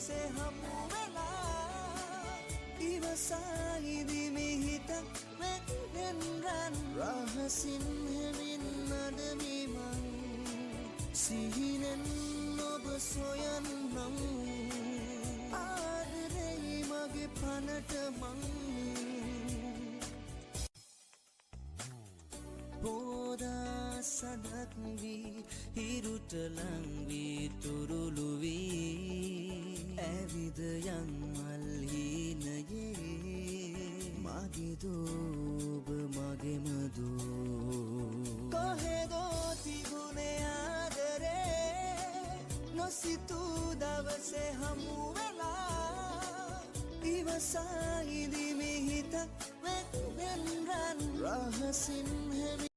දවසේ හමු වෙලා ඉවසයිදි මිහිතක් වෙන් රන් රහසින් හැමින් නඩමි මං සිහිනෙන් ඔබ සොයන්නම් ආදරෙයි මගේ පනට මං පෝදා සඳක් වී හිරුට ලං වී තුරුළු වී ඇවිද යන් මල්හිනයේ මගේ දෝබ මගේම දෝ කොහෙදෝ තිබුණේ ආදරේ නොසිතූ දවසේ හමු වෙලා ඉවසයිදි මිහිතක් වෙන් රන් රහසින් හැමි